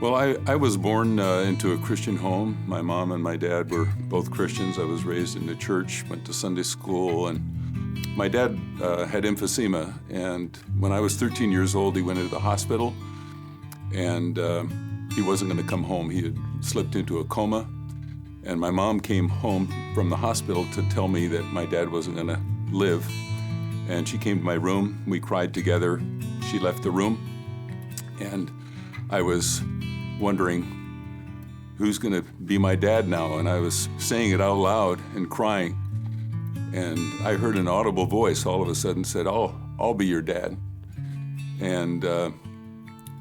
Well, I was born into a Christian home. My mom and my dad were both Christians. I was raised in the church, went to Sunday school, and my dad had emphysema. And when I was 13 years old, he went into the hospital, and he wasn't going to come home. He had slipped into a coma, and my mom came home from the hospital to tell me that my dad wasn't going to live. And she came to my room. We cried together. She left the room, and I was wondering who's going to be my dad now, and I was saying it out loud and crying, and I heard an audible voice all of a sudden said, I'll be your dad. And I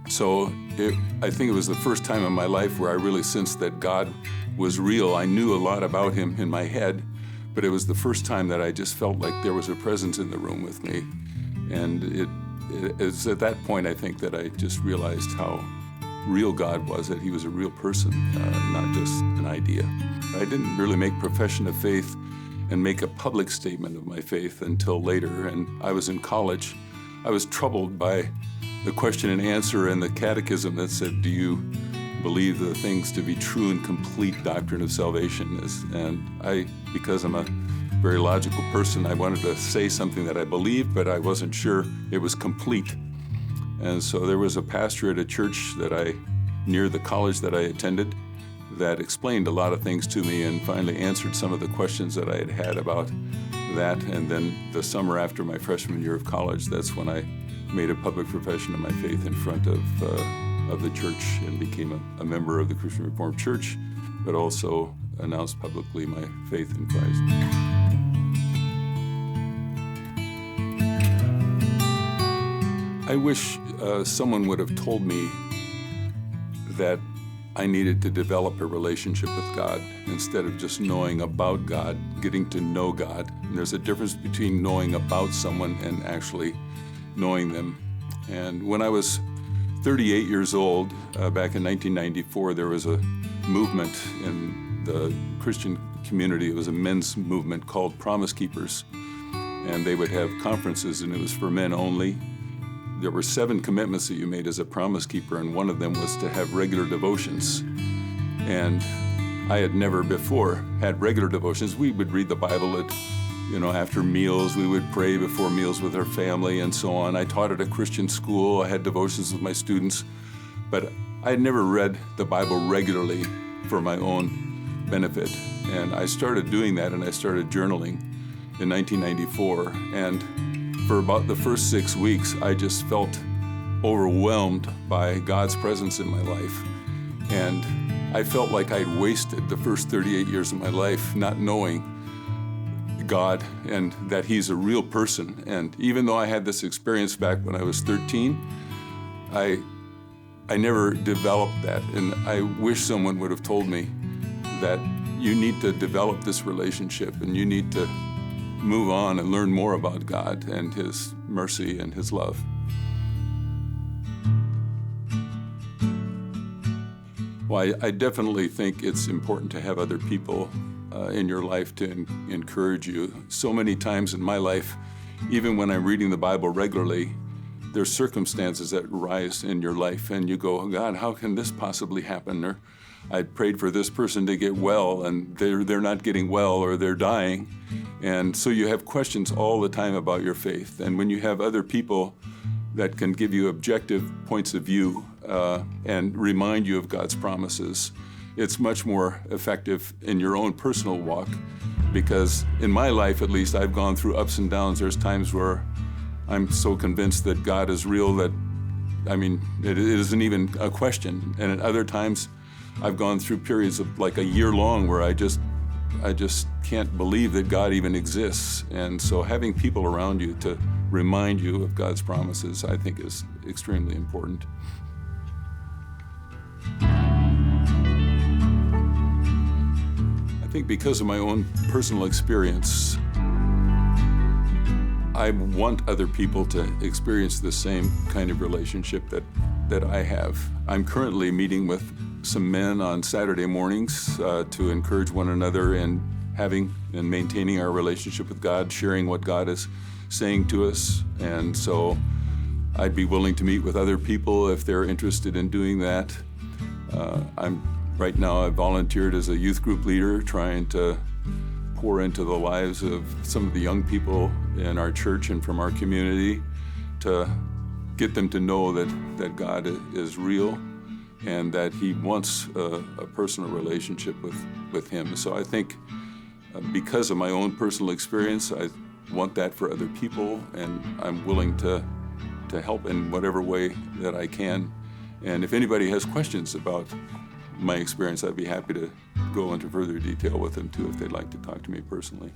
think it was the first time in my life where I really sensed that God was real. I knew a lot about him in my head, but it was the first time that I just felt like there was a presence in the room with me. And it's at that point, I think, that I just realized how real God was, that he was a real person, not just an idea. I didn't really make profession of faith and make a public statement of my faith until later. And I was in college. I was troubled by the question and answer in the catechism that said, do you believe the things to be true and complete doctrine of salvation is? And because I'm a very logical person, I wanted to say something that I believed, but I wasn't sure it was complete. And so there was a pastor at a church near the college that I attended that explained a lot of things to me and finally answered some of the questions that I had had about that. And then the summer after my freshman year of college, that's when I made a public profession of my faith in front of the church and became a member of the Christian Reformed Church, but also announced publicly my faith in Christ. I wish someone would have told me that I needed to develop a relationship with God instead of just knowing about God, getting to know God. And there's a difference between knowing about someone and actually knowing them. And when I was 38 years old, back in 1994, there was a movement in the Christian community. It was a men's movement called Promise Keepers. And they would have conferences, and it was for men only. There were 7 commitments that you made as a promise keeper, and one of them was to have regular devotions. And I had never before had regular devotions. We would read the Bible after meals. We would pray before meals with our family and so on. I taught at a Christian school. I had devotions with my students, but I had never read the Bible regularly for my own benefit. And I started doing that, and I started journaling in 1994. And for about the first 6 weeks, I just felt overwhelmed by God's presence in my life. And I felt like I'd wasted the first 38 years of my life not knowing God and that he's a real person. And even though I had this experience back when I was 13, I never developed that. And I wish someone would have told me that you need to develop this relationship and you need to move on and learn more about God and his mercy and his love. Well, I definitely think it's important to have other people in your life to encourage you. So many times in my life, even when I'm reading the Bible regularly, there's circumstances that arise in your life and you go, God, how can this possibly happen? Or I prayed for this person to get well and they're not getting well or they're dying. And so you have questions all the time about your faith. And when you have other people that can give you objective points of view and remind you of God's promises, it's much more effective in your own personal walk. Because in my life, at least, I've gone through ups and downs. There's times where I'm so convinced that God is real that, it isn't even a question. And at other times, I've gone through periods of like a year long where I just can't believe that God even exists. And so having people around you to remind you of God's promises, I think is extremely important. I think because of my own personal experience, I want other people to experience the same kind of relationship that I have. I'm currently meeting with some men on Saturday mornings to encourage one another in having and maintaining our relationship with God, sharing what God is saying to us. And so I'd be willing to meet with other people if they're interested in doing that. Right now I volunteered as a youth group leader, trying to pour into the lives of some of the young people in our church and from our community to get them to know that God is real and that he wants a personal relationship with him. So I think because of my own personal experience, I want that for other people, and I'm willing to help in whatever way that I can. And if anybody has questions about my experience, I'd be happy to go into further detail with them too if they'd like to talk to me personally.